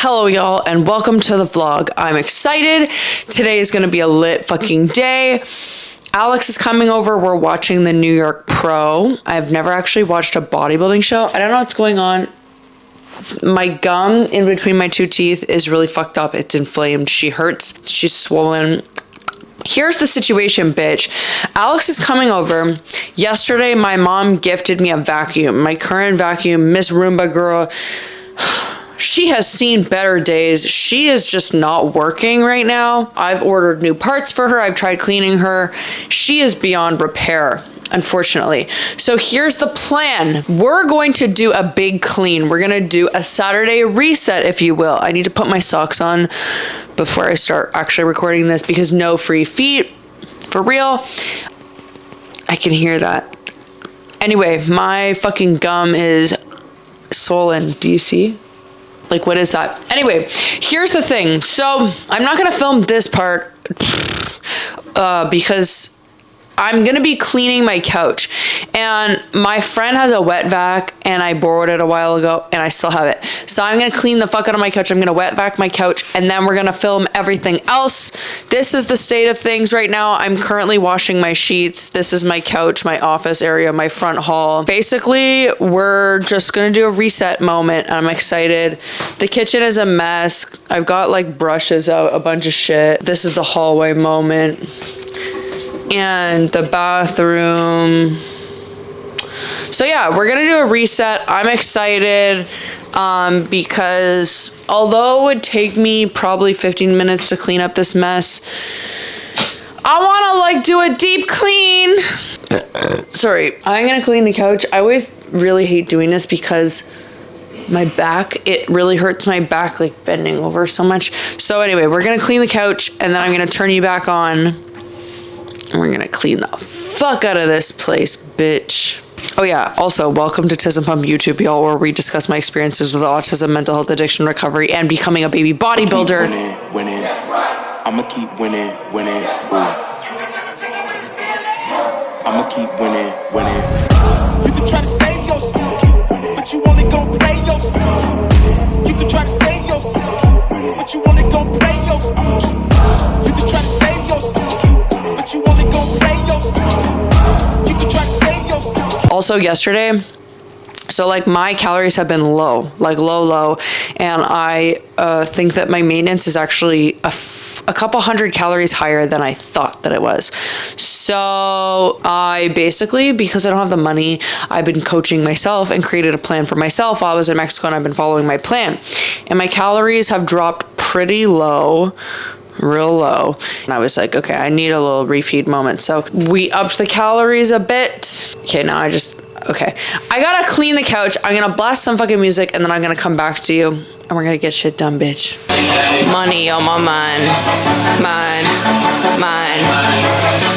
Hello y'all and welcome to the vlog. I'm excited. Today is gonna be a lit fucking day. Alex is coming over. We're watching the New York Pro. I've never actually watched a bodybuilding show. I don't know what's going on. My gum in between my two teeth is really fucked up. It's inflamed. She hurts. She's swollen. Here's the situation, bitch. Alex is coming over. Yesterday, my mom gifted me a vacuum. My current vacuum, Miss Roomba girl. She has seen better days. She is just not working right now. I've ordered new parts for her. I've tried cleaning her. She is beyond repair, unfortunately. So here's the plan. We're going to do a big clean. We're gonna do a Saturday reset, if you will. I need to put my socks on before I start actually recording this because no free feet, for real. I can hear that. Anyway, my fucking gum is swollen. Do you see? Like, what is that? Anyway, here's the thing. So I'm not gonna film this part because I'm gonna be cleaning my couch, and my friend has a wet vac and I borrowed it a while ago and I still have it. So I'm gonna clean the fuck out of my couch. I'm gonna wet vac my couch and then we're gonna film everything else. This is the state of things right now. I'm currently washing my sheets. This is my couch, my office area, my front hall. Basically, we're just gonna do a reset moment. I'm excited. The kitchen is a mess. I've got like brushes out, a bunch of shit. This is the hallway moment. And the bathroom. So yeah, we're gonna do a reset. I'm excited because although it would take me probably 15 minutes to clean up this mess, I wanna like do a deep clean. Sorry, I'm gonna clean the couch. I always really hate doing this because my back, it really hurts my back like bending over so much. So anyway, we're gonna clean the couch and then I'm gonna turn you back on. And we're gonna clean the fuck out of this place, bitch. Oh yeah, also welcome to Tiz and Pump YouTube, y'all, where we discuss my experiences with autism, mental health, addiction recovery, and becoming a baby bodybuilder. Winning. I'ma keep winning. I'ma keep winning. You can try to save yourself, but you only gon' play yourself. You can try to save yourself, but you only gon' play yourself. You can try to save yourself, but you only gon' play yourself. You can try to save yourself. Also yesterday, so like my calories have been low, like low, and I think that my maintenance is actually a couple hundred calories higher than I thought that it was. So I basically, because I don't have the money, I've been coaching myself and created a plan for myself while I was in Mexico, and I've been following my plan. And my calories have dropped pretty low, real low. And I was like, okay, I need a little refeed moment. So we upped the calories a bit. Okay, now okay. I gotta clean the couch. I'm gonna blast some fucking music and then I'm gonna come back to you and we're gonna get shit done, bitch. Money on my mind. Mine.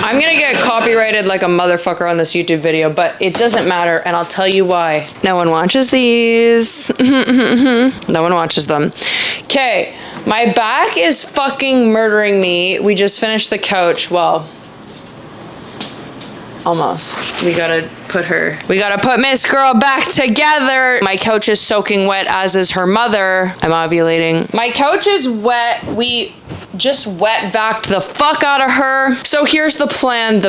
I'm gonna get copyrighted like a motherfucker on this YouTube video, but it doesn't matter, and I'll tell you why. No one watches these. No one watches them. Okay, my back is fucking murdering me. We just finished the couch. Well, almost. We gotta put Miss Girl back together. My couch is soaking wet, as is her mother. I'm ovulating. My couch is wet. We just wet vacked the fuck out of her. So here's the plan.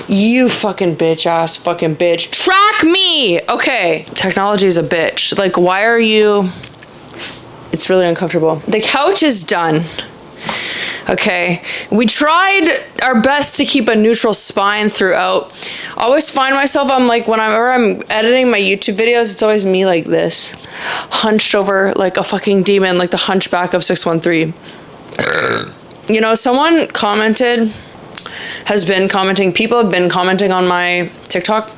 You fucking bitch ass fucking bitch. Track me! Okay. Technology is a bitch. Like, why are you... It's really uncomfortable. The couch is done. Okay, we tried our best to keep a neutral spine throughout. I always find myself, I'm like, whenever I'm editing my YouTube videos, it's always me like this, hunched over like a fucking demon, like the Hunchback of 613. You know, someone commented, people have been commenting on my TikTok,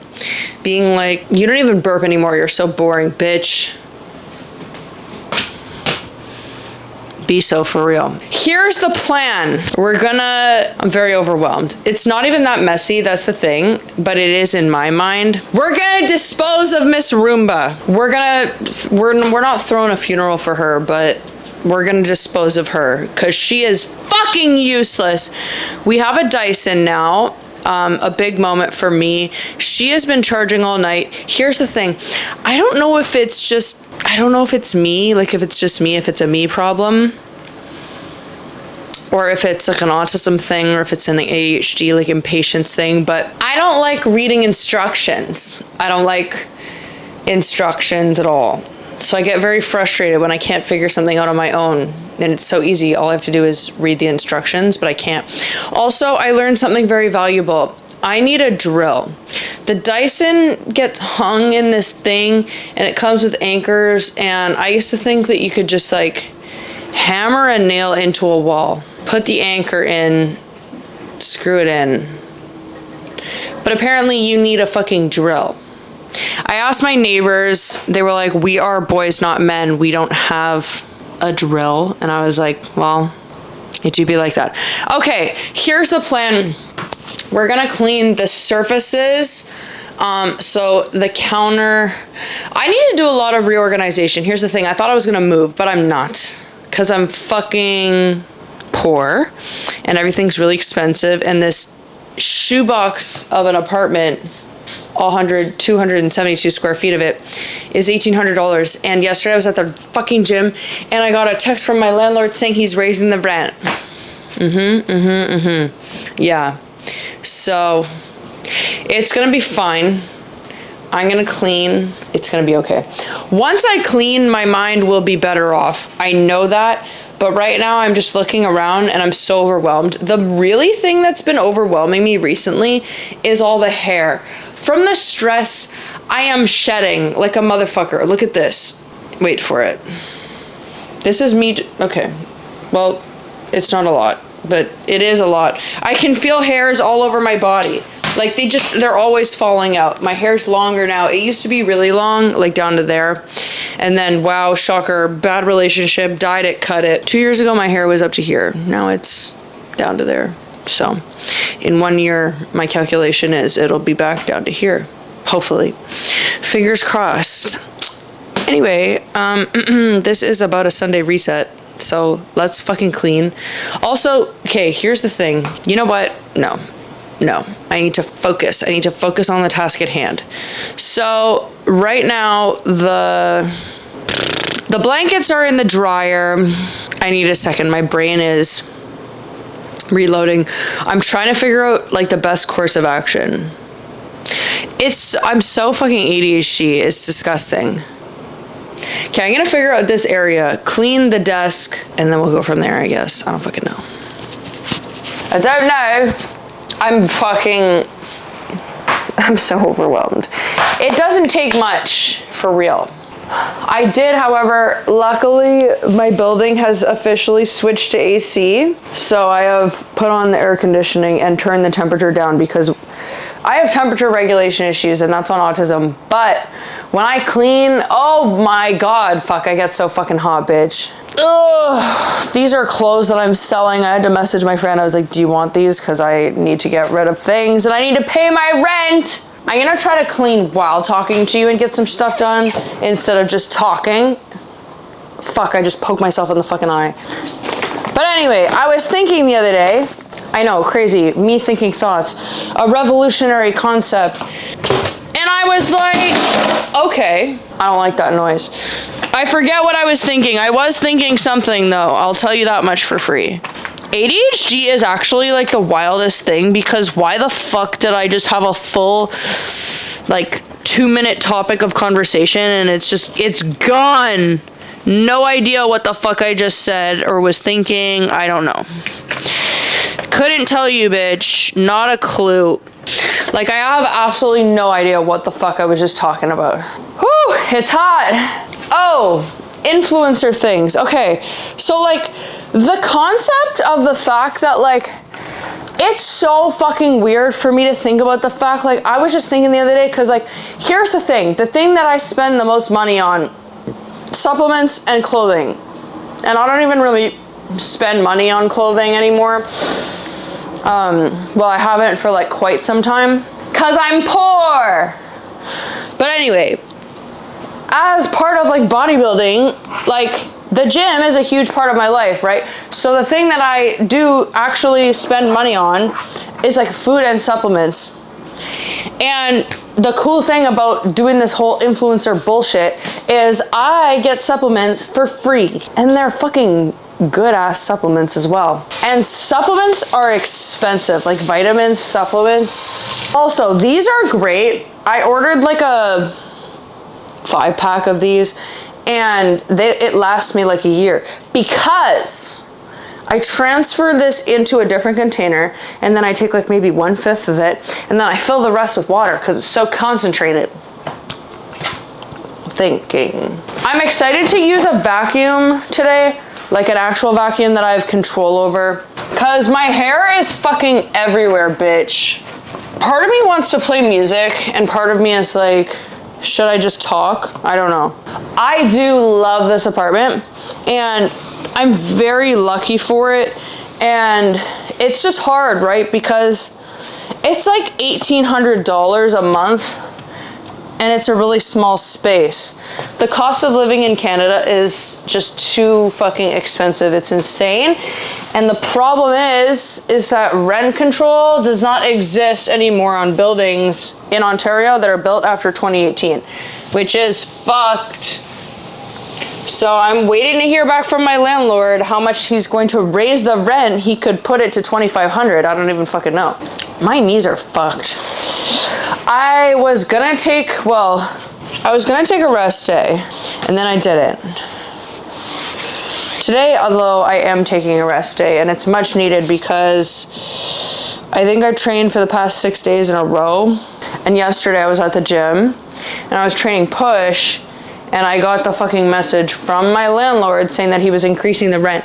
being like, you don't even burp anymore, you're so boring, bitch. Be so for real. Here's the plan. I'm very overwhelmed. It's not even that messy, that's the thing, but it is in my mind. We're gonna dispose of Miss Roomba. We're not throwing a funeral for her, but we're gonna dispose of her because she is fucking useless. We have a Dyson now. a big moment for me. She has been charging all night. Here's the thing. I don't know if it's me, like if it's just me, if it's a me problem, or if it's like an autism thing, or if it's an ADHD, like impatience thing, but I don't like reading instructions. I don't like instructions at all. So I get very frustrated when I can't figure something out on my own. And it's so easy. All I have to do is read the instructions, but I can't. Also, I learned something very valuable. I need a drill. The Dyson gets hung in this thing and it comes with anchors. And I used to think that you could just like hammer a nail into a wall, put the anchor in, screw it in. But apparently you need a fucking drill. I asked my neighbors, they were like, we are boys, not men. We don't have a drill. And I was like, well, it do be like that. Okay, here's the plan. We're gonna clean the surfaces. So the counter, I need to do a lot of reorganization. Here's the thing. I thought I was gonna move, but I'm not. Cause I'm fucking poor and everything's really expensive. And this shoebox of an apartment, 272 square feet of it, is $1,800. And yesterday I was at the fucking gym and I got a text from my landlord saying he's raising the rent. Yeah. So it's gonna be fine. I'm gonna clean. It's gonna be okay. Once I clean, my mind will be better off. I know that. But right now I'm just looking around and I'm so overwhelmed. The really thing that's been overwhelming me recently is all the hair. From the stress, I am shedding like a motherfucker. Look at this. Wait for it. This is me. Okay. Well, it's not a lot, but it is a lot. I can feel hairs all over my body. Like they're always falling out. My hair's longer now. It used to be really long, like down to there. And then, wow, shocker, bad relationship, dyed it, cut it. 2 years ago, my hair was up to here. Now it's down to there. So in 1 year, my calculation is it'll be back down to here. Hopefully. Fingers crossed. Anyway, this is about a Sunday reset. So let's fucking clean. Also, okay, here's the thing. You know what? No, I need to focus. I need to focus on the task at hand. So right now, the blankets are in the dryer. I need a second. My brain is reloading. I'm trying to figure out like the best course of action. I'm so fucking ADHD. It's disgusting. Okay, I'm gonna figure out this area, clean the desk, and then we'll go from there, I guess. I don't fucking know. I don't know. I'm so overwhelmed. It doesn't take much, for real. I did, however, luckily my building has officially switched to AC. So I have put on the air conditioning and turned the temperature down because I have temperature regulation issues and that's on autism. But when I clean, oh my God, fuck, I get so fucking hot, bitch. Ugh, these are clothes that I'm selling. I had to message my friend. I was like, do you want these? Because I need to get rid of things and I need to pay my rent. I'm gonna try to clean while talking to you and get some stuff done instead of just talking. Fuck, I just poked myself in the fucking eye. But anyway, I was thinking the other day, I know, crazy, me thinking thoughts, a revolutionary concept. And I was like, okay, I don't like that noise. I forget what I was thinking. I was thinking something though. I'll tell you that much for free. ADHD is actually like the wildest thing because why the fuck did I just have a full like 2-minute topic of conversation and it's gone. No idea what the fuck I just said or was thinking. I don't know. Couldn't tell you, bitch. Not a clue. Like I have absolutely no idea what the fuck I was just talking about. Whew, it's hot. Oh, influencer things. Okay, so like the concept of the fact that like it's so fucking weird for me to think about the fact, like I was just thinking the other day, because like here's the thing that I spend the most money on, supplements and clothing. And I don't even really spend money on clothing anymore. Well, I haven't for like quite some time because I'm poor. But anyway, as part of like bodybuilding, like the gym is a huge part of my life, right? So the thing that I do actually spend money on is like food and supplements. And the cool thing about doing this whole influencer bullshit is I get supplements for free, and they're fucking good ass supplements as well. And supplements are expensive, like vitamins, supplements. Also, these are great. I ordered like a 5-pack of these, and it lasts me like a year because I transfer this into a different container, and then I take like maybe 1/5 of it, and then I fill the rest with water because it's so concentrated. I'm excited to use a vacuum today, like an actual vacuum that I have control over, because my hair is fucking everywhere, bitch. Part of me wants to play music, and part of me is like, should I just talk? I don't know. I do love this apartment, and I'm very lucky for it, and it's just hard, right? Because it's like $1,800 a month, and it's a really small space. The cost of living in Canada is just too fucking expensive. It's insane. And the problem is that rent control does not exist anymore on buildings in Ontario that are built after 2018, which is fucked. So I'm waiting to hear back from my landlord how much he's going to raise the rent. He could put it to $2,500. I don't even fucking know. My knees are fucked. I was gonna take a rest day, and then I didn't. Today, although I am taking a rest day, and it's much needed because I think I've trained for the past 6 days in a row. And yesterday I was at the gym, and I was training push, and I got the fucking message from my landlord saying that he was increasing the rent.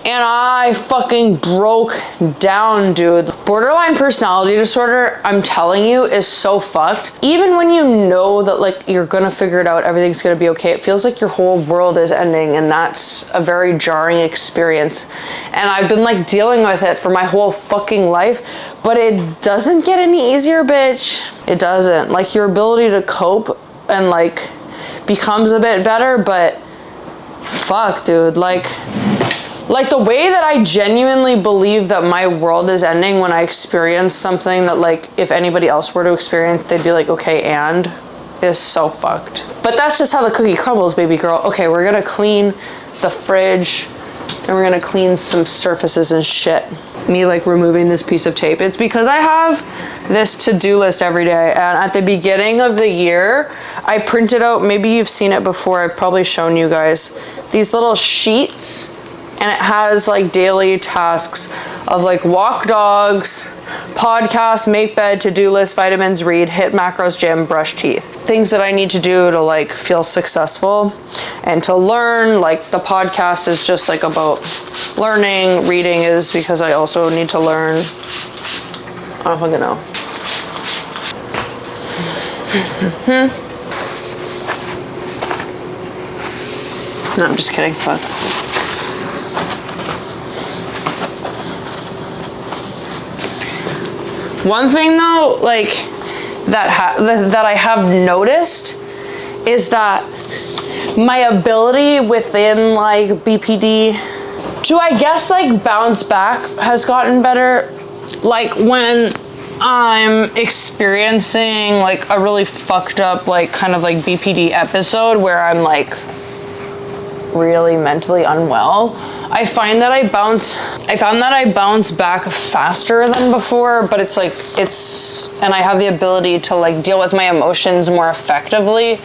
And I fucking broke down, dude. Borderline personality disorder, I'm telling you, is so fucked. Even when you know that like you're gonna figure it out, everything's gonna be okay, it feels like your whole world is ending, and that's a very jarring experience. And I've been like dealing with it for my whole fucking life, but it doesn't get any easier, bitch. It doesn't. Like your ability to cope and like becomes a bit better, but fuck, dude, like the way that I genuinely believe that my world is ending when I experience something that like if anybody else were to experience, they'd be like, okay, and is so fucked. But that's just how the cookie crumbles, baby girl. Okay, we're gonna clean the fridge, and we're gonna clean some surfaces and shit. Me like removing this piece of tape. It's because I have this to-do list every day, and at the beginning of the year, I printed out, maybe you've seen it before, I've probably shown you guys, these little sheets, and it has like daily tasks of like walk dogs, podcast, make bed, to-do list, vitamins, read, hit macros, gym, brush teeth. Things that I need to do to like feel successful and to learn. Like the podcast is just like about learning. Reading is because I also need to learn. I don't fucking know. No, I'm just kidding. Fuck. One thing though, like that I have noticed is that my ability within like BPD to, I guess, like bounce back has gotten better. Like when I'm experiencing like a really fucked up like kind of like BPD episode where I'm like really mentally unwell, I found that I bounce back faster than before, but and I have the ability to like deal with my emotions more effectively,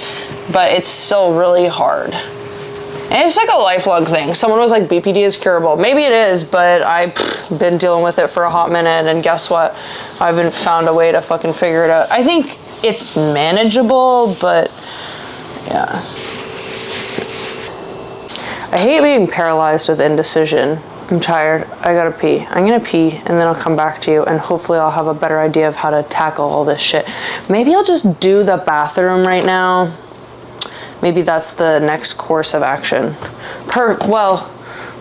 but it's still really hard. And it's like a lifelong thing. Someone was like, BPD is curable. Maybe it is, but I've been dealing with it for a hot minute, and guess what? I haven't found a way to fucking figure it out. I think it's manageable, but yeah. I hate being paralyzed with indecision. I'm tired. I gotta pee. I'm gonna pee, and then I'll come back to you, and hopefully I'll have a better idea of how to tackle all this shit. Maybe I'll just do the bathroom right now. Maybe that's the next course of action. Well,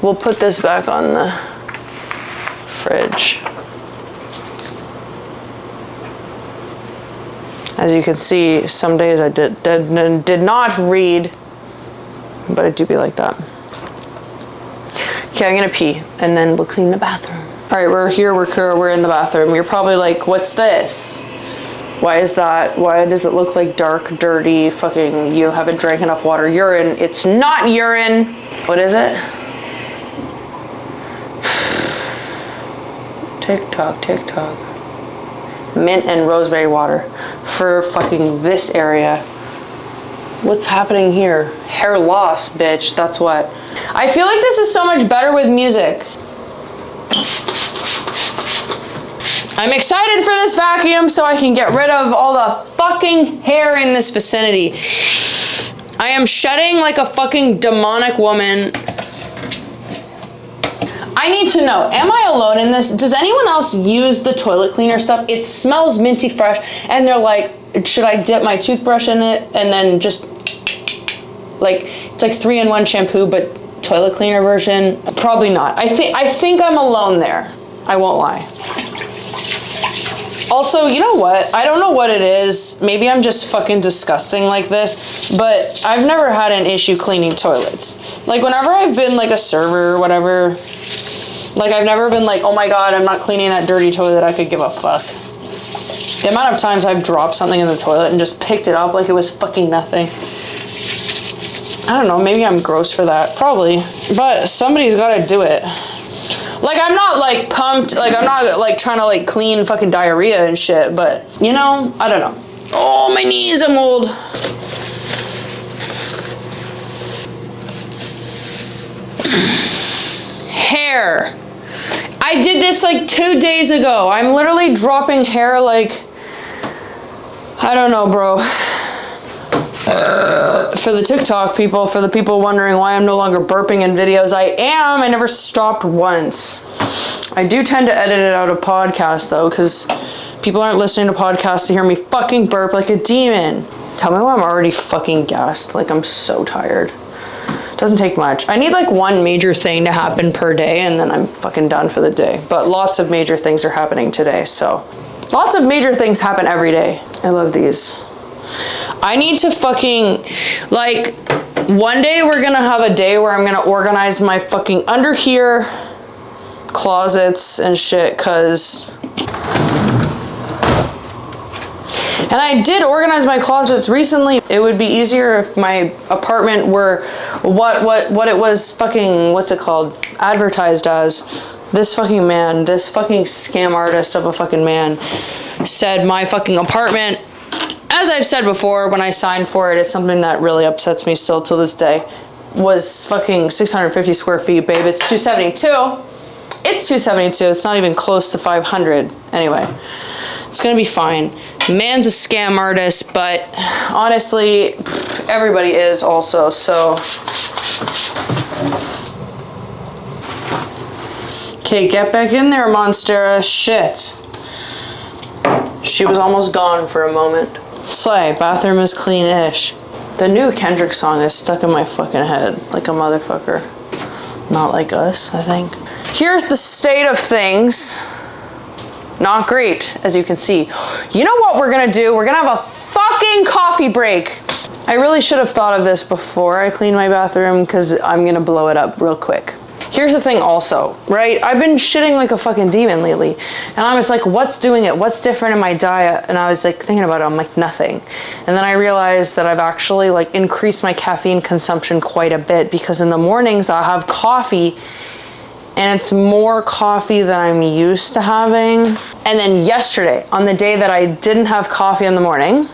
we'll put this back on the fridge. As you can see, some days I did not read, but it do be like that. Okay, I'm gonna pee, and then we'll clean the bathroom. All right, we're here, we're in the bathroom. You're probably like, what's this? Why is that? Why does it look like dark, dirty, fucking, you haven't drank enough water? Urine. It's not urine. What is it? TikTok. Mint and rosemary water for fucking this area. What's happening here? Hair loss, bitch. That's what. I feel like this is so much better with music. I'm excited for this vacuum so I can get rid of all the fucking hair in this vicinity. I am shedding like a fucking demonic woman. I need to know, am I alone in this? Does anyone else use the toilet cleaner stuff? It smells minty fresh, and they're like, should I dip my toothbrush in it and then just, like, it's like 3-in-1 shampoo, but toilet cleaner version? Probably not. I think I'm alone there. I won't lie. Also, you know what? I don't know what it is. Maybe I'm just fucking disgusting like this, but I've never had an issue cleaning toilets. Like, whenever I've been like a server or whatever, like, I've never been like, oh my God, I'm not cleaning that dirty toilet. I could give a fuck. The amount of times I've dropped something in the toilet and just picked it up like it was fucking nothing. I don't know, maybe I'm gross for that. Probably. But somebody's gotta do it. Like, I'm not like pumped, like I'm not like trying to like clean fucking diarrhea and shit, but you know, I don't know. Oh, my knees, I'm old. Hair. I did this like 2 days ago. I'm literally dropping hair like, I don't know, bro. For the TikTok people, for the people wondering why I'm no longer burping in videos, I am. I never stopped once. I do tend to edit it out of podcasts though, because people aren't listening to podcasts to hear me fucking burp like a demon. Tell me why I'm already fucking gassed. Like, I'm so tired. Doesn't take much. I need like one major thing to happen per day and then I'm fucking done for the day. But lots of major things are happening today, so. Lots of major things happen every day. I love these. I need to fucking, like, one day we're gonna have a day where I'm gonna organize my fucking under here closets and shit, cause, and I did organize my closets recently. It would be easier if my apartment were what it was fucking, what's it called, advertised as. This fucking man, this fucking scam artist of a fucking man said my fucking apartment, as I've said before, when I signed for it, it's something that really upsets me still to this day, was fucking 650 square feet, babe. It's 272. It's 272. It's not even close to 500. Anyway, it's gonna be fine. Man's a scam artist, but honestly, everybody is also, so. Okay, get back in there, Monstera. Shit. She was almost gone for a moment. Slay, bathroom is clean-ish. The new Kendrick song is stuck in my fucking head like a motherfucker. Not like us, I think. Here's the state of things. Not great, as you can see. You know what we're gonna do? We're gonna have a fucking coffee break. I really should have thought of this before I clean my bathroom because I'm gonna blow it up real quick. Here's the thing also, right? I've been shitting like a fucking demon lately. And I was like, what's doing it? What's different in my diet? And I was like thinking about it, I'm like, nothing. And then I realized that I've actually like increased my caffeine consumption quite a bit because in the mornings I'll have coffee and it's more coffee than I'm used to having. And then yesterday, on the day that I didn't have coffee in the morning,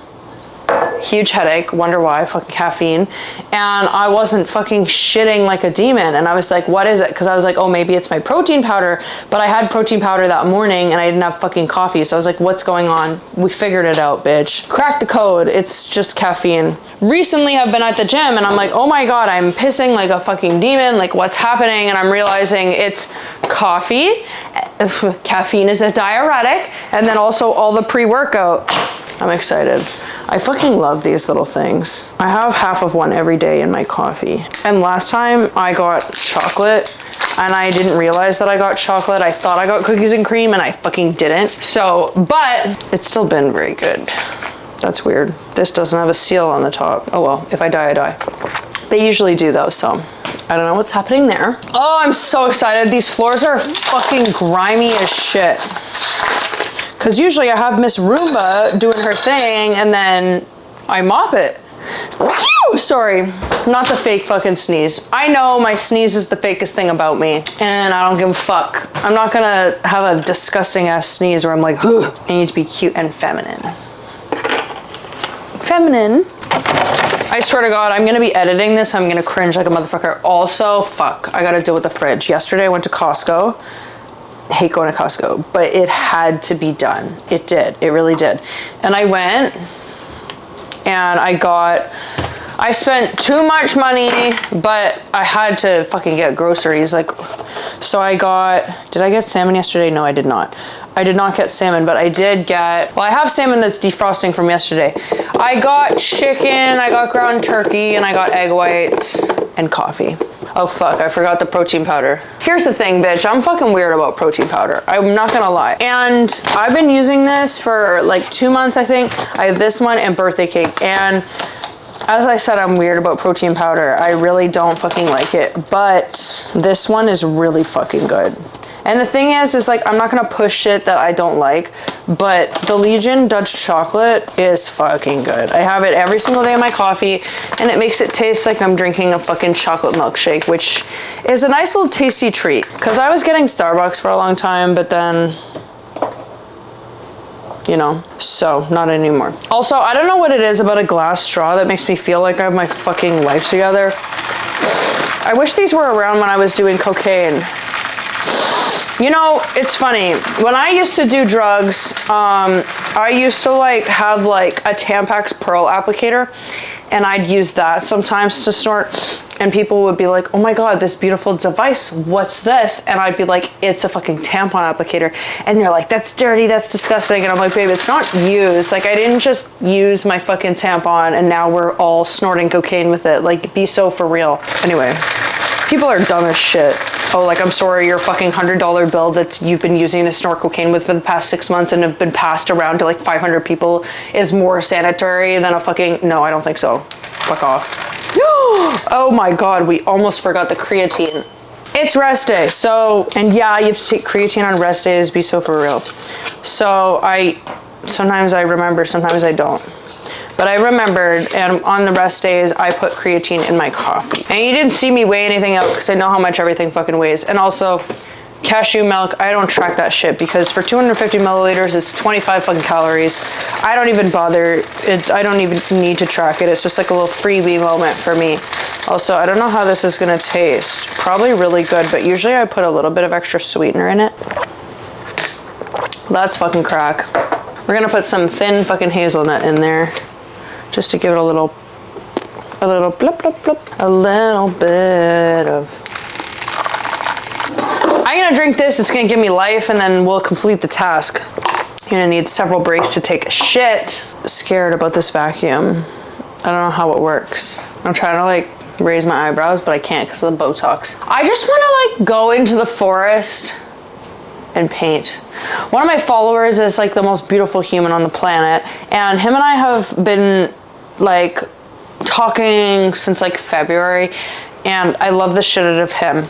huge headache, wonder why, fucking caffeine, and I wasn't fucking shitting like a demon, and I was like, what is it? Because I was like, oh, maybe it's my protein powder, but I had protein powder that morning and I didn't have fucking coffee, so I was like, what's going on? We figured it out, bitch. Crack the code, it's just caffeine. Recently I've been at the gym and I'm like, oh my God, I'm pissing like a fucking demon, like what's happening? And I'm realizing it's coffee, caffeine is a diuretic, and then also all the pre-workout. I'm excited. I fucking love these little things. I have half of one every day in my coffee. And last time I got chocolate and I didn't realize that I got chocolate. I thought I got cookies and cream and I fucking didn't. So, but it's still been very good. That's weird. This doesn't have a seal on the top. Oh well, if I die, I die. They usually do though, so I don't know what's happening there. Oh, I'm so excited. These floors are fucking grimy as shit. Cause usually I have Miss Roomba doing her thing and then I mop it. Sorry, not the fake fucking sneeze. I know my sneeze is the fakest thing about me and I don't give a fuck. I'm not gonna have a disgusting ass sneeze where I'm like, ugh. I need to be cute and feminine. Feminine. I swear to God, I'm gonna be editing this. I'm gonna cringe like a motherfucker. Also, fuck, I gotta deal with the fridge. Yesterday I went to Costco. I hate going to Costco, but it had to be done. It did, it really did. And I went and I spent too much money, but I had to fucking get groceries. Like, so did I get salmon yesterday? No, I did not. I did not get salmon, but I did get, well, I have salmon that's defrosting from yesterday. I got chicken, I got ground turkey, and I got egg whites and coffee. Oh fuck, I forgot the protein powder. Here's the thing, bitch, I'm fucking weird about protein powder. I'm not gonna lie. And I've been using this for like 2 months, I think. I have this one and birthday cake. And as I said, I'm weird about protein powder. I really don't fucking like it, but this one is really fucking good. And the thing is like, I'm not gonna push shit that I don't like, but the Legion Dutch chocolate is fucking good. I have it every single day in my coffee, and it makes it taste like I'm drinking a fucking chocolate milkshake, which is a nice little tasty treat. Cause I was getting Starbucks for a long time, but then, you know, so not anymore. Also, I don't know what it is about a glass straw that makes me feel like I have my fucking life together. I wish these were around when I was doing cocaine. You know, it's funny. When I used to do drugs, I used to like have like a Tampax Pearl applicator, and I'd use that sometimes to snort, and people would be like, oh my God, this beautiful device, what's this? And I'd be like, it's a fucking tampon applicator. And they're like, that's dirty, that's disgusting. And I'm like, babe, it's not used. Like, I didn't just use my fucking tampon and now we're all snorting cocaine with it. Like, be so for real. Anyway, people are dumb as shit. Oh, like, I'm sorry, your fucking $100 bill that you've been using to snort cocaine with for the past 6 months and have been passed around to like 500 people is more sanitary than a fucking, no, I don't think so. Fuck off. Oh my God, we almost forgot the creatine. It's rest day, so, and yeah, you have to take creatine on rest days, be so for real. So sometimes I remember, sometimes I don't. But I remembered, and on the rest days, I put creatine in my coffee. And you didn't see me weigh anything out because I know how much everything fucking weighs. And also, cashew milk, I don't track that shit because for 250 milliliters, it's 25 fucking calories. I don't even bother. I don't even need to track it. It's just like a little freebie moment for me. Also, I don't know how this is gonna taste. Probably really good, but usually I put a little bit of extra sweetener in it. That's fucking crack. We're gonna put some thin fucking hazelnut in there just to give it a little blip, blip, blip. A little bit of... I'm gonna drink this, it's gonna give me life, and then we'll complete the task. I'm gonna need several breaks to take a shit. Scared about this vacuum. I don't know how it works. I'm trying to like raise my eyebrows, but I can't because of the Botox. I just wanna like go into the forest and paint. One of my followers is like the most beautiful human on the planet, and him and I have been like talking since like February, and I love the shit out of him.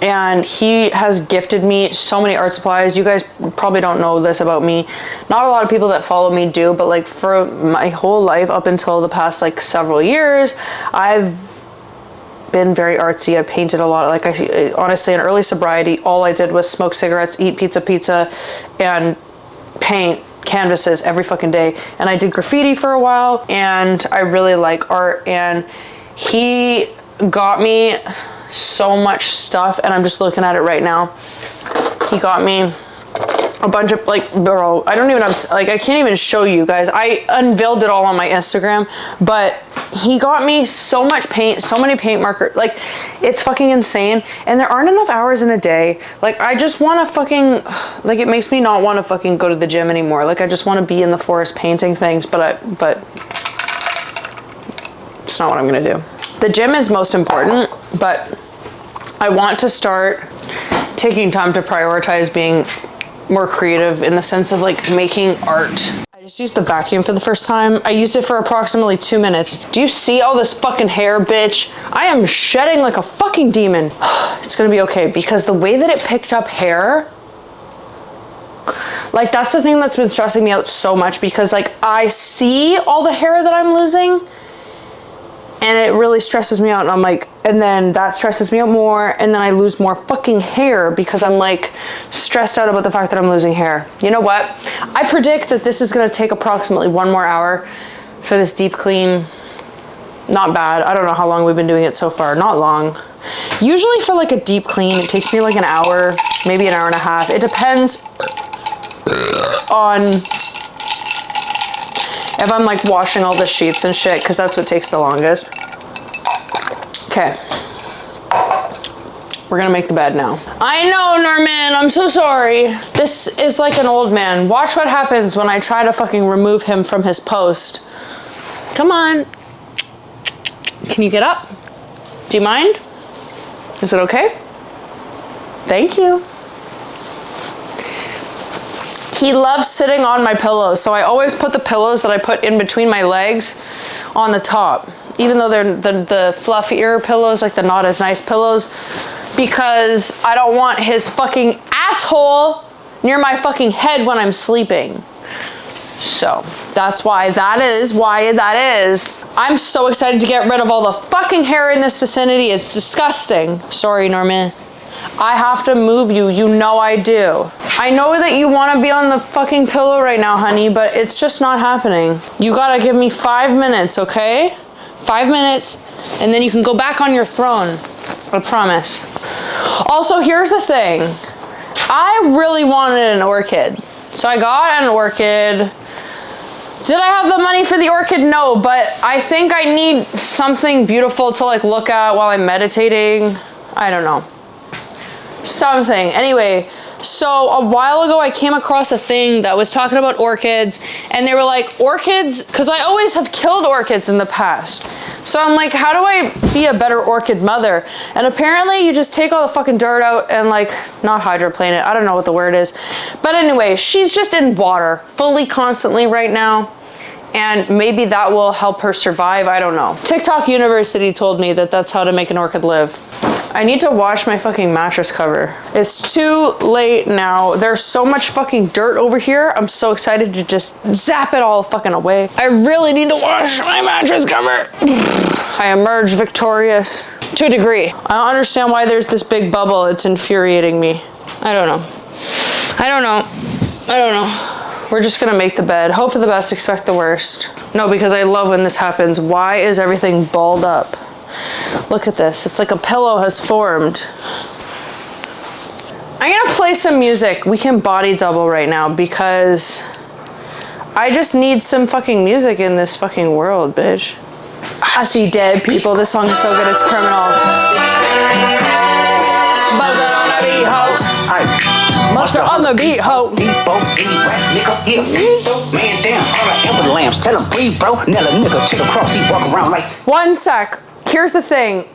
And he has gifted me so many art supplies. You guys probably don't know this about me. Not a lot of people that follow me do, but like for my whole life up until the past like several years, I've been very artsy. I painted a lot. Like I honestly, in early sobriety, all I did was smoke cigarettes, eat pizza, and paint canvases every fucking day. And I did graffiti for a while, and I really like art. And he got me so much stuff, and I'm just looking at it right now. He got me a bunch of like, bro, I don't even have to, like, I can't even show you guys. I unveiled it all on my Instagram, but he got me so much paint, so many paint markers. Like, it's fucking insane. And there aren't enough hours in a day. Like, I just want to fucking, like, it makes me not want to fucking go to the gym anymore. Like, I just want to be in the forest painting things, but it's not what I'm gonna do. The gym is most important, but I want to start taking time to prioritize being more creative in the sense of like making art. I I just used the vacuum for the first time. I used it for approximately 2 minutes. Do you see all this fucking hair, bitch? I am shedding like a fucking demon. It's gonna be okay because the way that it picked up hair, like that's the thing that's been stressing me out so much because like I see all the hair that I'm losing and it really stresses me out and I'm like, and then that stresses me out more and then I lose more fucking hair because I'm like stressed out about the fact that I'm losing hair. You know what? I predict that this is gonna take approximately 1 more hour for this deep clean. Not bad. I don't know how long we've been doing it so far. Not long. Usually for like a deep clean, it takes me like an hour, maybe an hour and a half. It depends on if I'm like washing all the sheets and shit, because that's what takes the longest. Okay. We're gonna make the bed now. I know, Norman, I'm so sorry. This is like an old man. Watch what happens when I try to fucking remove him from his post. Come on. Can you get up? Do you mind? Is it okay? Thank you. He loves sitting on my pillows, so I always put the pillows that I put in between my legs on the top, even though they're the fluffier pillows, like the not as nice pillows, because I don't want his fucking asshole near my fucking head when I'm sleeping. So that's why that is. I'm so excited to get rid of all the fucking hair in this vicinity. It's disgusting. Sorry, Norman. I have to move you. You know I do. I know that you want to be on the fucking pillow right now, honey, but it's just not happening. You gotta give me 5 minutes, okay? 5 minutes, and then you can go back on your throne. I promise. Also, here's the thing. I really wanted an orchid. So I got an orchid. Did I have the money for the orchid? No, but I think I need something beautiful to like look at while I'm meditating. I don't know. Something. Anyway, so a while ago I came across a thing that was talking about orchids and they were like, orchids, because I always have killed orchids in the past. So I'm like, how do I be a better orchid mother? And apparently you just take all the fucking dirt out and like, not hydroplane it, I don't know what the word is. But anyway, she's just in water fully constantly right now. And maybe that will help her survive, I don't know. TikTok University told me that that's how to make an orchid live. I need to wash my fucking mattress cover. It's too late now. There's so much fucking dirt over here. I'm so excited to just zap it all fucking away. I really need to wash my mattress cover. I emerged victorious to a degree. I don't understand why there's this big bubble. It's infuriating me. I don't know. We're just gonna make the bed. Hope for the best, expect the worst. No, because I love when this happens. Why is everything balled up? Look at this. It's like a pillow has formed. I'm gonna play some music. We can body double right now because I just need some fucking music in this fucking world, bitch. I see dead people. This song is so good, it's criminal. Buzzing on a beat, ho. Monster on the beat, ho. Man down, all the lamps. Tell him breathe, bro. Nail a nigga to the cross. He walk around like. One sec. Here's the thing.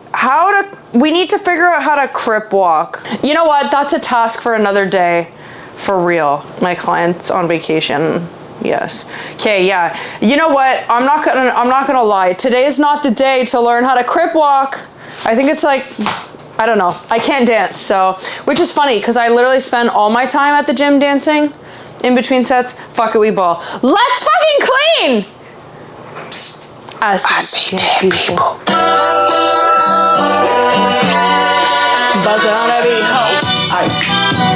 We need to figure out how to crip walk. You know what? That's a task for another day. For real. My client's on vacation. Yes. Okay, yeah. You know what? I'm not gonna lie. Today is not the day to learn how to crip walk. I think it's like, I don't know. I can't dance, so, which is funny because I literally spend all my time at the gym dancing in between sets. Fuck it, we ball. Let's fucking clean! Psst. I see dead people. Buzzing on a beat, ho. Aye,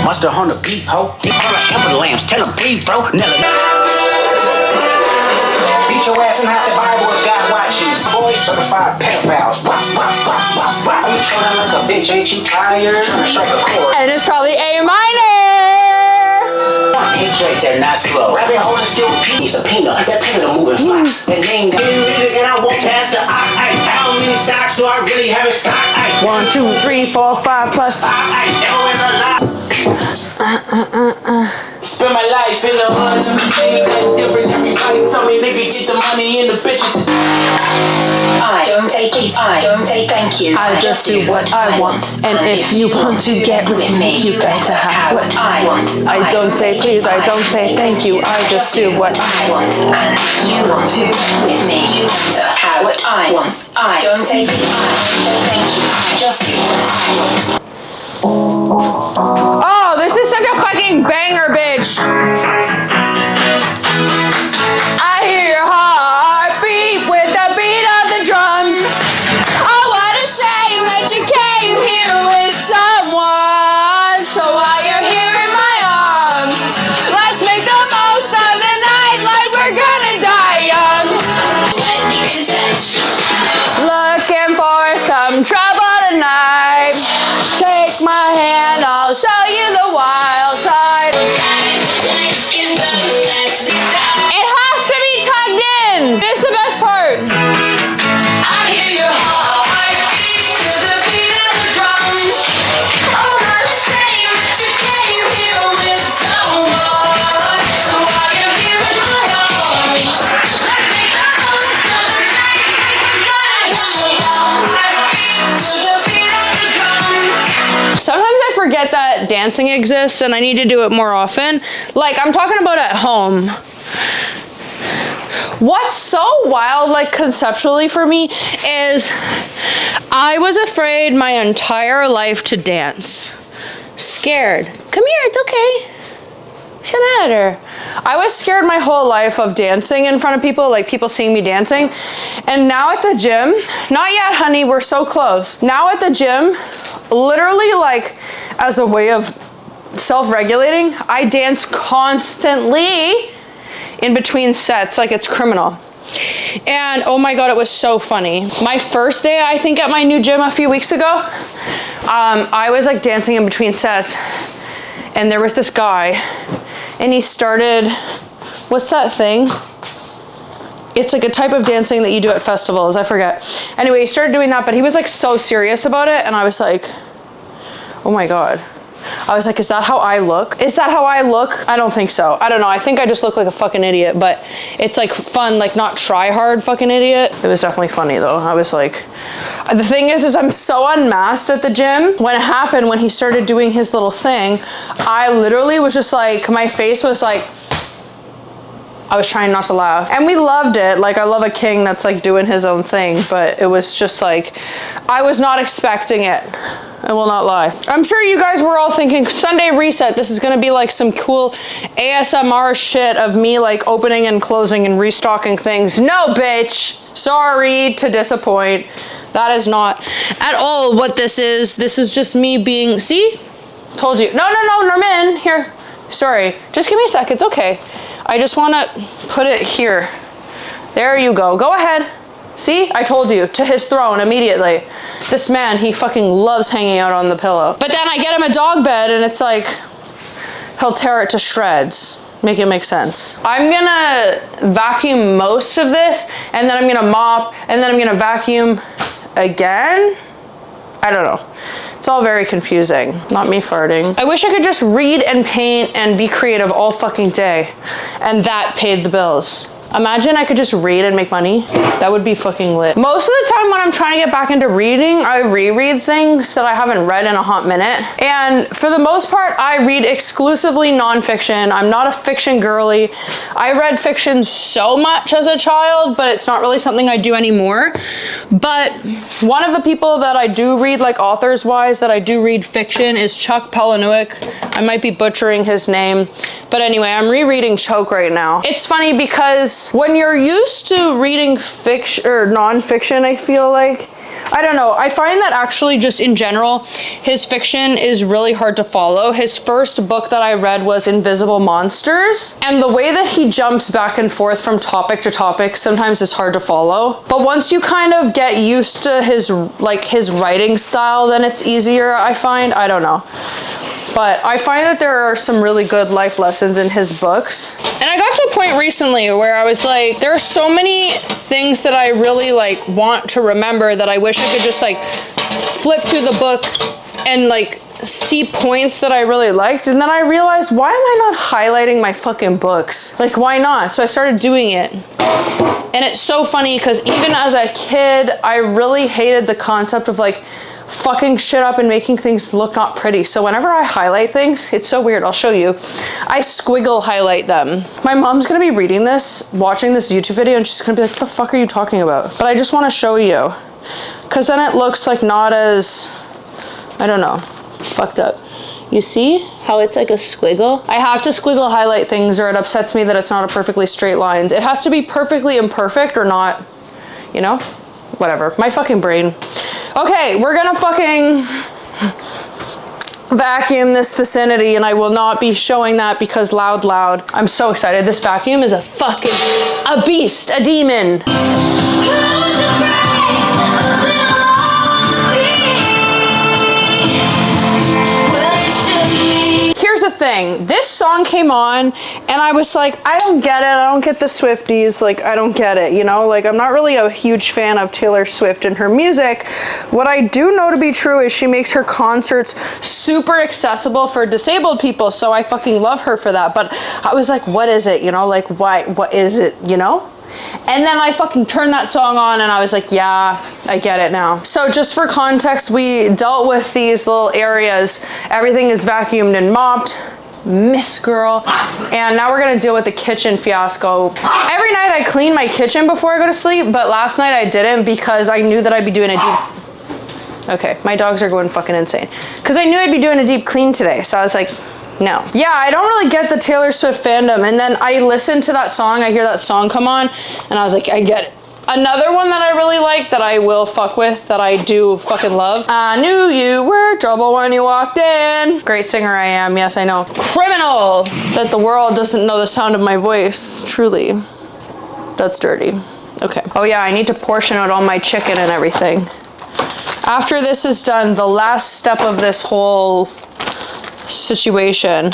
monster on the beat, ho. He call it amber lamps. Tell him breathe, bro. Never. Beat your ass and have the Bible if God watching. Boys certified pedophiles. Wah, wah, wah, wah, wah. You trolling like a bitch, ain't you tired? Trying to strike a chord. And it's probably A minor. H they're not slow. Rapping holding still piece of peanut. That peanut moving fast. That name got music and I won't pass the ox. How many stocks do I really have in stock? 1, 2, 3, 4, 5 plus. There was a lot. Spend my life in the hood to be saying nothing different. Everybody told me, nigga, get the money in the bitches. I don't say please, I don't say thank you. I just do what I want. And if you want to get with me, you better have what I want. I don't say please, I don't say thank you. I just do what I want. And if you want to get with me, you better have what I want. I don't say please, I don't say thank you. I just do what I want. Oh, this is such a fucking banger, bitch. I hear your heartbeat with the beat of the drums. Oh, what a shame that you came here with someone. So while you're here in my arms, let's make the most of the night like we're gonna die young. Looking for some trouble tonight. Take my hand, I'll show you the wild side. It has to be tugged in. This is the best part. I hear your heartbeat to the beat of the drums. Oh, what a shame that you came here with someone. So while you're here in my arms, let's make the most of the night. Gotta hear your heartbeat to the beat of the drums. Sometimes I forget that dancing exists and I need to do it more often. Like, I'm talking about at home. What's so wild, like conceptually for me, is I was afraid my entire life to dance. Scared. Come here, it's okay. What's the matter? I was scared my whole life of dancing in front of people, like people seeing me dancing. And now at the gym, not yet, honey, we're so close. Now at the gym, literally like as a way of self-regulating, I dance constantly in between sets, like it's criminal. And oh my God, it was so funny. My first day, I think at my new gym a few weeks ago, I was like dancing in between sets and there was this guy and he started, what's that thing? It's like a type of dancing that you do at festivals, I forget. Anyway, he started doing that, but he was like so serious about it and I was like, oh my God. I was like, is that how I look? Is that how I look? I don't think so. I don't know. I think I just look like a fucking idiot, but it's like fun, like not try hard fucking idiot. It was definitely funny though. I was like, the thing is I'm so unmasked at the gym. When it happened, when he started doing his little thing, I literally was just like, my face was like, I was trying not to laugh. And we loved it. Like, I love a king that's like doing his own thing, but it was just like, I was not expecting it. I will not lie. I'm sure you guys were all thinking, Sunday reset, this is gonna be like some cool ASMR shit of me like opening and closing and restocking things. No, bitch. Sorry to disappoint. That is not at all what this is. This is just me being, see? Told you. No, Norman, here. Sorry, just give me a sec, it's okay. I just wanna put it here. There you go, go ahead. See, I told you, to his throne immediately. This man, he fucking loves hanging out on the pillow. But then I get him a dog bed and it's like, he'll tear it to shreds. Make it make sense. I'm gonna vacuum most of this and then I'm gonna mop and then I'm gonna vacuum again. I don't know. It's all very confusing. Not me farting. I wish I could just read and paint and be creative all fucking day and that paid the bills. Imagine I could just read and make money. That would be fucking lit. Most of the time when I'm trying to get back into reading, I reread things that I haven't read in a hot minute. And for the most part, I read exclusively nonfiction. I'm not a fiction girly. I read fiction so much as a child, but it's not really something I do anymore. But one of the people that I do read, like authors-wise, that I do read fiction is Chuck Palahniuk. I might be butchering his name. But anyway, I'm rereading Choke right now. It's funny because when you're used to reading fiction or nonfiction, I feel like, I don't know, I find that actually just in general, his fiction is really hard to follow. His first book that I read was Invisible Monsters, and the way that he jumps back and forth from topic to topic sometimes is hard to follow. But once you kind of get used to his writing style, then it's easier, I find. I don't know. But I find that there are some really good life lessons in his books. And I got to a point recently where I was like, there are so many things that I really like want to remember that I wish I could just like flip through the book and like see points that I really liked, and then I realized, why am I not highlighting my fucking books? Like, why not? So I started doing it. And it's so funny because even as a kid, I really hated the concept of like fucking shit up and making things look not pretty. So whenever I highlight things, it's so weird, I'll show you. I squiggle highlight them. My mom's gonna be reading this, watching this YouTube video, and she's gonna be like, what the fuck are you talking about? But I just wanna show you. Cause then it looks like not as, I don't know, fucked up. You see how it's like a squiggle? I have to squiggle highlight things or it upsets me that it's not a perfectly straight line. It has to be perfectly imperfect or not, you know? Whatever, my fucking brain. Okay, we're gonna fucking vacuum this vicinity and I will not be showing that because loud. I'm so excited. This vacuum is a beast, a demon. Here's the thing, this song came on and I was like, I don't get it. I don't get the Swifties. Like, I don't get it, you know? Like, I'm not really a huge fan of Taylor Swift and her music. What I do know to be true is she makes her concerts super accessible for disabled people. So I fucking love her for that. But I was like, what is it? You know, like, why, what is it, you know? And then I fucking turned that song on and I was like, yeah, I get it now. So just for context, we dealt with these little areas. Everything is vacuumed and mopped. Miss girl. And now we're gonna deal with the kitchen fiasco. Every night I clean my kitchen before I go to sleep, but last night I didn't because I knew that I'd be doing a deep... Okay, my dogs are going fucking insane. Because I knew I'd be doing a deep clean today, so I was like, no. Yeah, I don't really get the Taylor Swift fandom. And then I listened to that song, I hear that song come on, and I was like, I get it. Another one that I really like, that I will fuck with, that I do fucking love. I knew you were trouble when you walked in. Great singer I am, yes I know. Criminal, that the world doesn't know the sound of my voice, truly. That's dirty. Okay. Oh yeah, I need to portion out all my chicken and everything. After this is done, the last step of this whole situation,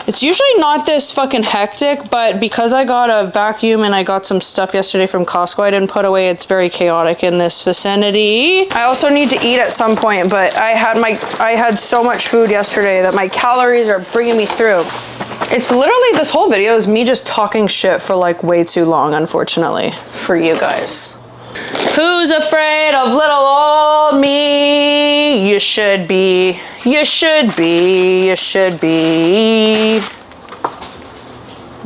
it's usually not this fucking hectic, but because I got a vacuum and I got some stuff yesterday from Costco I didn't put away, it's very chaotic in this vicinity. I also need to eat at some point, but I had so much food yesterday that my calories are bringing me through. It's literally, this whole video is me just talking shit for like way too long, unfortunately, for you guys. Who's afraid of little old me? You should be, you should be, you should be.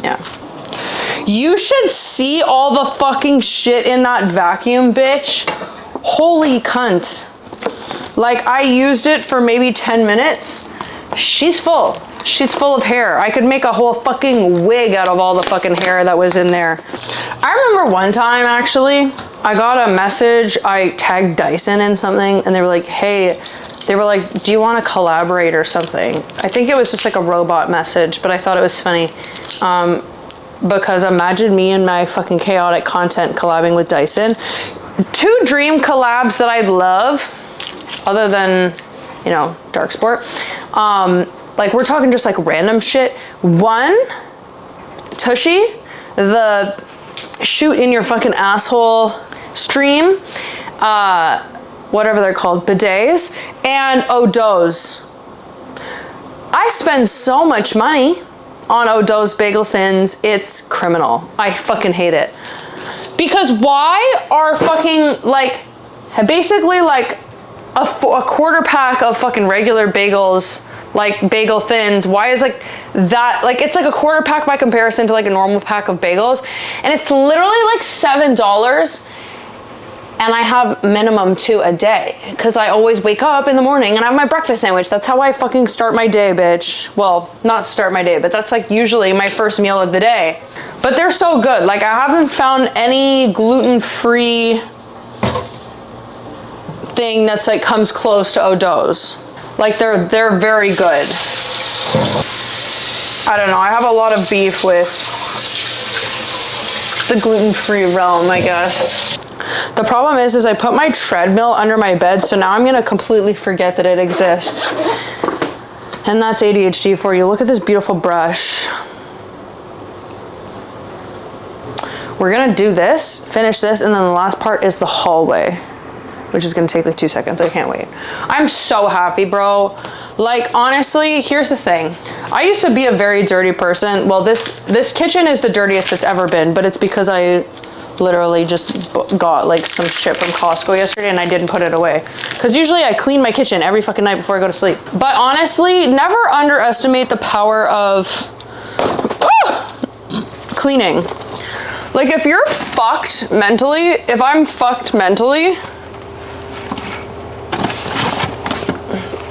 Yeah. You should see all the fucking shit in that vacuum, bitch. Holy cunt. Like, I used it for maybe 10 minutes. She's full. She's full of hair. I could make a whole fucking wig out of all the fucking hair that was in there. I remember one time, actually, I got a message, I tagged Dyson in something, and they were like, hey, they were like, do you want to collaborate or something? I think it was just like a robot message, but I thought it was funny. Because imagine me and my fucking chaotic content collabing with Dyson. 2 dream collabs that I'd love, other than, you know, Dark Sport. Like, we're talking just like random shit. One, Tushy, the shoot in your fucking asshole stream, whatever they're called, bidets, and O'Do's. I spend so much money on O'Do's Bagel Thins, it's criminal. I fucking hate it. Because why are fucking, like, basically like a quarter pack of fucking regular bagels, like Bagel Thins, why is like that, like it's like a quarter pack by comparison to like a normal pack of bagels, and it's literally like $7, and I have minimum 2 a day because I always wake up in the morning and have my breakfast sandwich. That's how I fucking start my day, bitch. Well, not start my day, but that's like usually my first meal of the day. But they're so good. Like, I haven't found any gluten-free thing that's like comes close to O'Do's. Like, they're very good. I don't know, I have a lot of beef with the gluten-free realm, I guess. The problem is I put my treadmill under my bed, so now I'm gonna completely forget that it exists. And that's ADHD for you. Look at this beautiful brush. We're gonna do this, finish this, and then the last part is the hallway, which is gonna take like 2 seconds. I can't wait. I'm so happy, bro. Like, honestly, here's the thing. I used to be a very dirty person. Well, this kitchen is the dirtiest it's ever been, but it's because I literally just got like some shit from Costco yesterday and I didn't put it away. Because usually I clean my kitchen every fucking night before I go to sleep. But honestly, never underestimate the power of cleaning. Like, if you're fucked mentally, if I'm fucked mentally,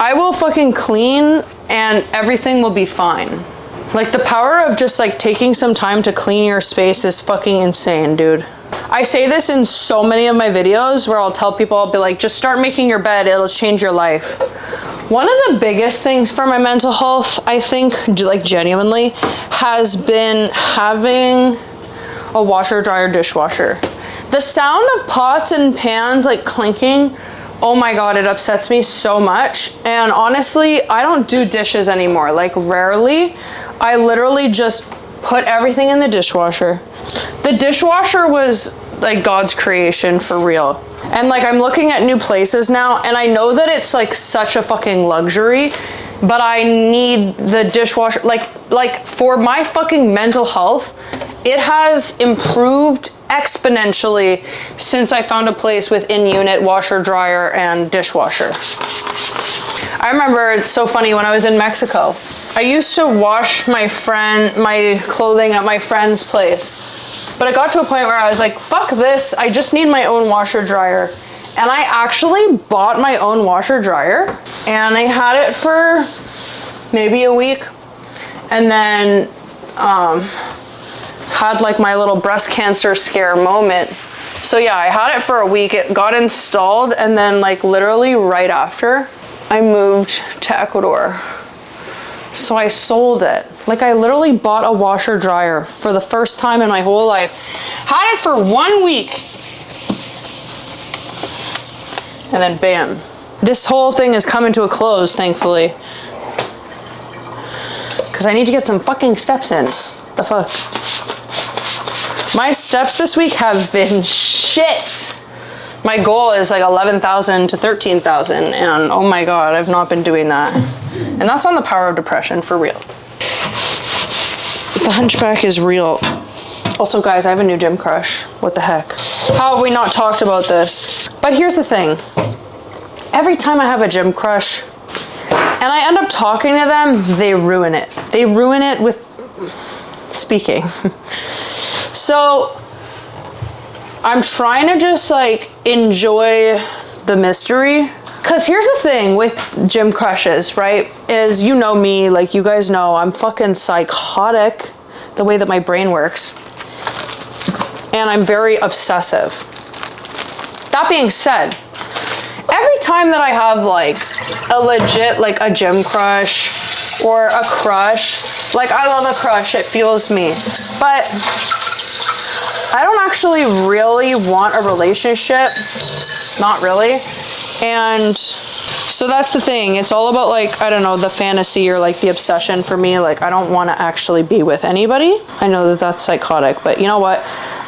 I will fucking clean and everything will be fine. Like, the power of just like taking some time to clean your space is fucking insane, dude. I say this in so many of my videos where I'll tell people, I'll be like, just start making your bed, it'll change your life. One of the biggest things for my mental health, I think, like genuinely, has been having a washer, dryer, dishwasher. The sound of pots and pans like clinking, oh my God, it upsets me so much. And honestly, I don't do dishes anymore, like rarely. I literally just put everything in the dishwasher. The dishwasher was like God's creation for real. And like, I'm looking at new places now and I know that it's like such a fucking luxury, but I need the dishwasher. Like for my fucking mental health, it has improved exponentially since I found a place with in-unit washer, dryer, and dishwasher. I remember, it's so funny, when I was in Mexico, I used to wash my clothing at my friend's place. But it got to a point where I was like, fuck this, I just need my own washer dryer. And I actually bought my own washer dryer and I had it for maybe a week. And then had like my little breast cancer scare moment. So yeah, I had it for a week. It got installed and then like literally right after I moved to Ecuador. So I sold it. Like, I literally bought a washer dryer for the first time in my whole life. Had it for 1 week. And then bam. This whole thing is coming to a close, thankfully. Because I need to get some fucking steps in. The fuck? My steps this week have been shit. My goal is like 11,000 to 13,000 and oh my God, I've not been doing that. And that's on the power of depression, for real. The hunchback is real. Also guys, I have a new gym crush. What the heck? How have we not talked about this? But here's the thing. Every time I have a gym crush and I end up talking to them, they ruin it. They ruin it with speaking. So I'm trying to just like enjoy the mystery. Cause here's the thing with gym crushes, right? Is, you know me, like you guys know, I'm fucking psychotic the way that my brain works. And I'm very obsessive. That being said, every time that I have like a legit, like a gym crush or a crush, like I love a crush, it fuels me. But I don't actually really want a relationship. Not really. And so that's the thing. It's all about like, I don't know, the fantasy or like the obsession for me. Like, I don't want to actually be with anybody. I know that that's psychotic, but you know what?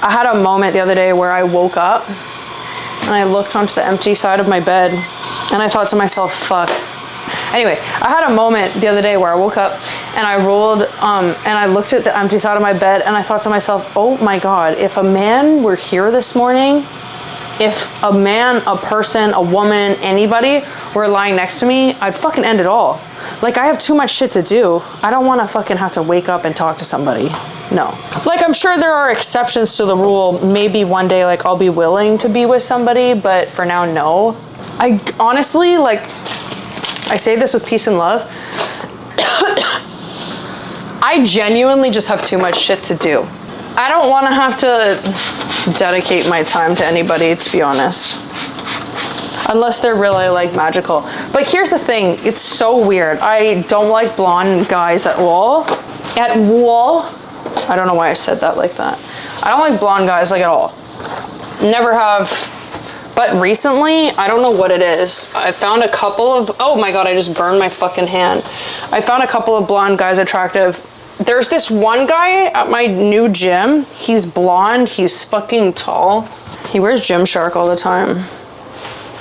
I had a moment the other day where I woke up and I looked onto the empty side of my bed and I thought to myself, fuck. Anyway, I had a moment the other day where I woke up and I rolled and I looked at the empty side of my bed and I thought to myself, oh my God, if a man were here this morning, if a man, a person, a woman, anybody were lying next to me, I'd fucking end it all. Like, I have too much shit to do. I don't want to fucking have to wake up and talk to somebody. No. Like, I'm sure there are exceptions to the rule. Maybe one day, like, I'll be willing to be with somebody, but for now, no. I honestly, like, I say this with peace and love. I genuinely just have too much shit to do. I don't want to have to dedicate my time to anybody, to be honest. Unless they're really like magical. But here's the thing, it's so weird. I don't like blonde guys at all. At all. I don't know why I said that like that. I don't like blonde guys like at all. Never have. But recently, I don't know what it is. I found a couple of, oh my God, I just burned my fucking hand. I found a couple of blonde guys attractive. There's this one guy at my new gym. He's blonde, he's fucking tall. He wears Gymshark all the time.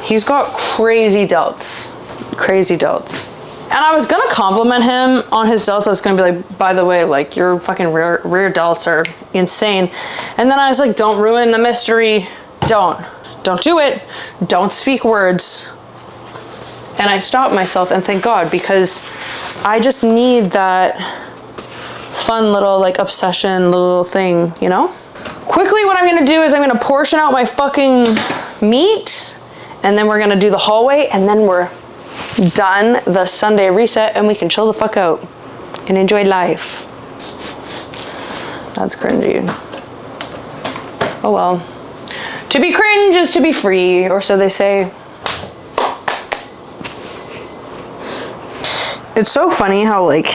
He's got crazy delts. Crazy delts. And I was gonna compliment him on his delts. I was gonna be like, by the way, like your fucking rear delts are insane. And then I was like, don't ruin the mystery. Don't do it. Don't speak words. And I stopped myself, and thank God, because I just need that fun little like obsession little thing, you know? Quickly, what I'm gonna do is I'm gonna portion out my fucking meat, and then we're gonna do the hallway, and then we're done the Sunday reset, and we can chill the fuck out and enjoy life. That's cringy. Oh well. To be cringe is to be free, or so they say. It's so funny how like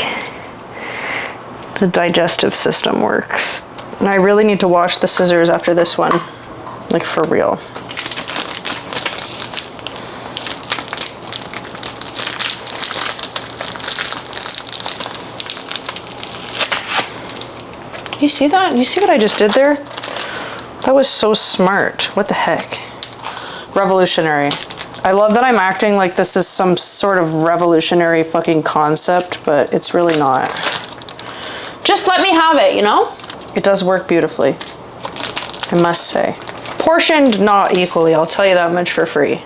the digestive system works. And I really need to wash the scissors after this one, like for real. You see that? You see what I just did there? That was so smart. What the heck? Revolutionary. I love that I'm acting like this is some sort of revolutionary fucking concept, but it's really not. Just let me have it, you know? It does work beautifully, I must say. Portioned, not equally, I'll tell you that much for free.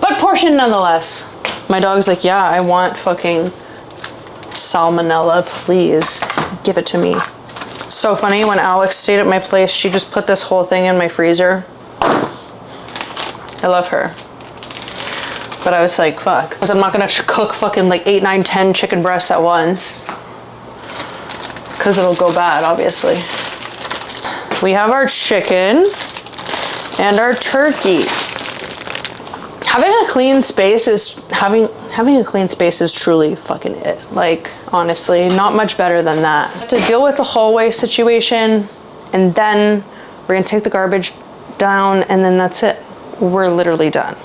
But portioned nonetheless. My dog's like, yeah, I want fucking salmonella, please give it to me. So funny, when Alex stayed at my place, she just put this whole thing in my freezer. I love her. But I was like, fuck. Because I'm not gonna cook fucking like 8, 9, 10 chicken breasts at once. Because it'll go bad, obviously. We have our chicken and our turkey. Having a clean space is, having a clean space is truly fucking it. Like, honestly, not much better than that. To deal with the hallway situation, and then we're gonna take the garbage down, and then that's it. We're literally done.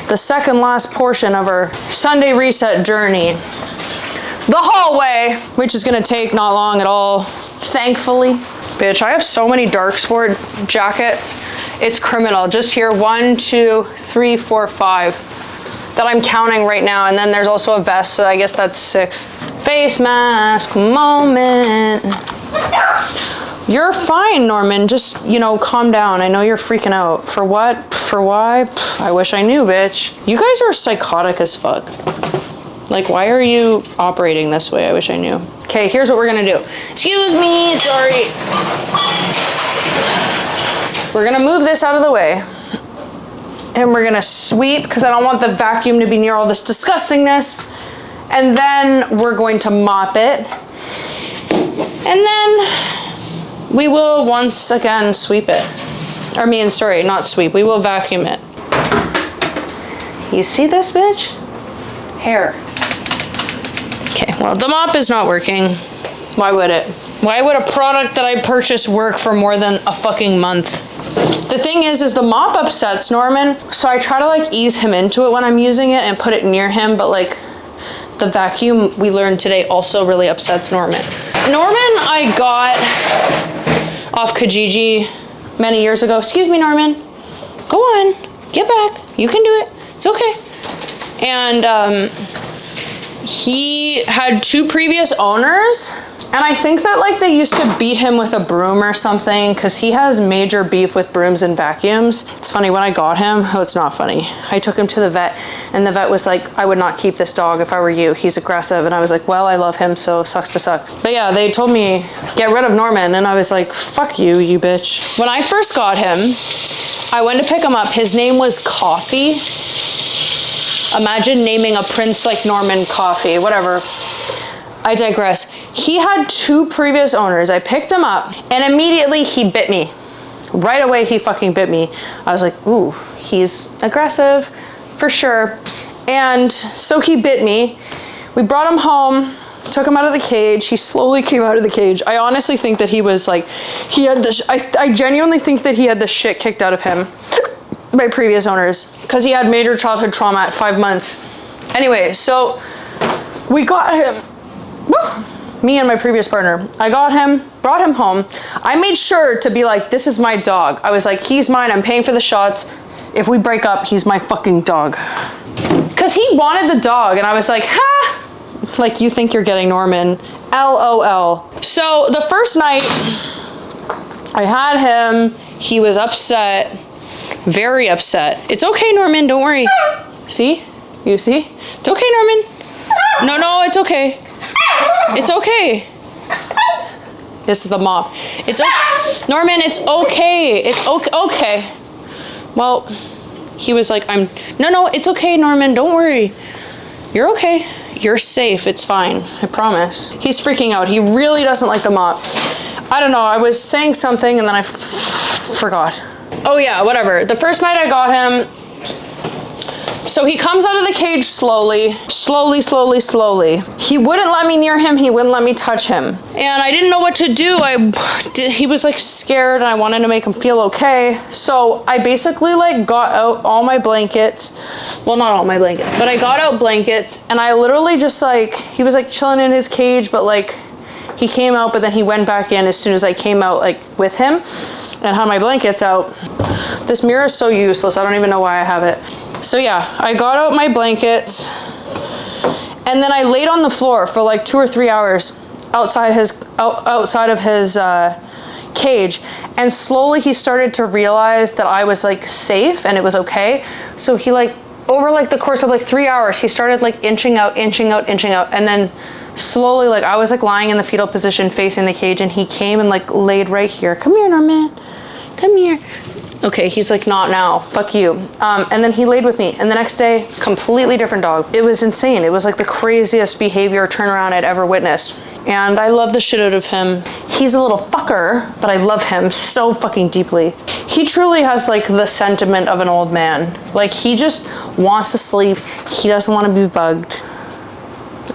The second last portion of our Sunday reset journey. The hallway, which is gonna take not long at all, thankfully. Bitch, I have so many dark sport jackets. It's criminal. Just here, 1, 2, 3, 4, 5 that I'm counting right now. And then there's also a vest, so I guess that's 6. Face mask moment. You're fine, Norman. Just, you know, calm down. I know you're freaking out. For what? For why? I wish I knew, bitch. You guys are psychotic as fuck. Like, why are you operating this way? I wish I knew. Okay, here's what we're gonna do. Excuse me, sorry. We're gonna move this out of the way. And we're gonna sweep, because I don't want the vacuum to be near all this disgustingness. And then we're going to mop it. And then we will once again sweep it. Sorry, not sweep. We will vacuum it. You see this, bitch? Hair. Okay, well, the mop is not working. Why would it? Why would a product that I purchased work for more than a fucking month? The thing is the mop upsets Norman, so I try to like ease him into it when I'm using it and put it near him, but like the vacuum we learned today also really upsets Norman. Norman I got off Kijiji many years ago. Excuse me, Norman. Go on, get back. You can do it. It's okay. And he had 2 previous owners, and I think that like they used to beat him with a broom or something, because he has major beef with brooms and vacuums. It's funny, when I got him, it's not funny. I took him to the vet, and the vet was like, I would not keep this dog if I were you. He's aggressive. And I was like, well, I love him, so sucks to suck. But yeah, they told me, get rid of Norman, and I was like, fuck you, you bitch. When I first got him, I went to pick him up. His name was Coffee. Imagine naming a prince like Norman Coffee, whatever. I digress. He had 2 previous owners. I picked him up, and immediately he bit me. Right away, he fucking bit me. I was like, ooh, he's aggressive for sure. And so he bit me. We brought him home, took him out of the cage. He slowly came out of the cage. I honestly think that he was like, he had this, I genuinely think that he had the shit kicked out of him by previous owners, because he had major childhood trauma at 5 months. Anyway, so we got him. Woo, me and my previous partner. I got him, brought him home. I made sure to be like, this is my dog. I was like, he's mine. I'm paying for the shots. If we break up, he's my fucking dog. Because Because he wanted the dog, and I was like, ha! Like, you think you're getting Norman. LOL. So the first night I had him, he was upset. Very upset. It's okay, Norman, don't worry. See? You see? It's okay, Norman. No, it's okay. It's okay. This is the mop. It's okay. Norman, it's okay. It's okay. Okay. Well, he was like, no, it's okay, Norman, don't worry. You're okay. You're safe. It's fine. I promise. He's freaking out. He really doesn't like the mop. I don't know. I was saying something and then I forgot. Oh yeah, whatever. The first night I got him, so he comes out of the cage slowly. He wouldn't let me near him. He wouldn't let me touch him. And I didn't know what to do. He was like scared and I wanted to make him feel okay. So I basically like got out all my blankets. Well, not all my blankets, but I got out blankets and I literally just like, he was like chilling in his cage, but like he came out, but then he went back in as soon as I came out like with him and had my blankets out. This mirror is so useless. I don't even know why I have it. So yeah, I got out my blankets and then I laid on the floor for like 2 or 3 hours outside of his cage, and slowly he started to realize that I was like safe and it was okay. So he like, over like the course of like 3 hours, he started like inching out, and then slowly, like I was like lying in the fetal position facing the cage and he came and like laid right here. Come here, Norman, come here. Okay, he's like, not now, fuck you. And then he laid with me, and the next day, completely different dog. It was insane. It was like the craziest behavior turnaround I'd ever witnessed. And I love the shit out of him. He's a little fucker, but I love him so fucking deeply. He truly has like the sentiment of an old man. Like he just wants to sleep. He doesn't want to be bugged.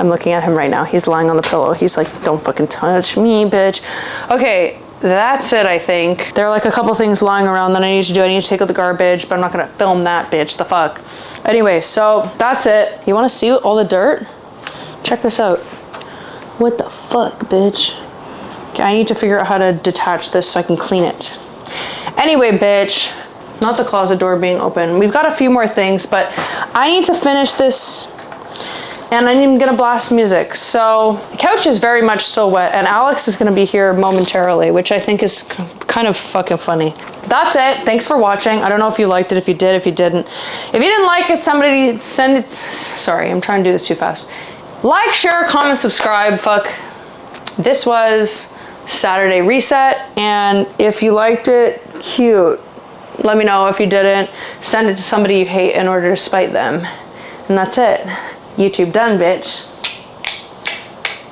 I'm looking at him right now. He's lying on the pillow. He's like, don't fucking touch me, bitch. Okay. That's it, I think. There are like a couple things lying around that I need to do. I need to take out the garbage, but I'm not gonna film that, bitch. The fuck. Anyway, so that's it. You wanna see all the dirt? Check this out. What the fuck, bitch? Okay, I need to figure out how to detach this so I can clean it. Anyway, bitch. Not the closet door being open. We've got a few more things, but I need to finish this and I'm gonna blast music. So the couch is very much still wet and Alex is gonna be here momentarily, which I think is kind of fucking funny. That's it. Thanks for watching. I don't know if you liked it, if you did, if you didn't. If you didn't like it, somebody send it. Sorry, I'm trying to do this too fast. Like, share, comment, subscribe. Fuck. This was Saturday Reset. And if you liked it, cute. Let me know. If you didn't, send it to somebody you hate in order to spite them. And that's it. YouTube done, bitch.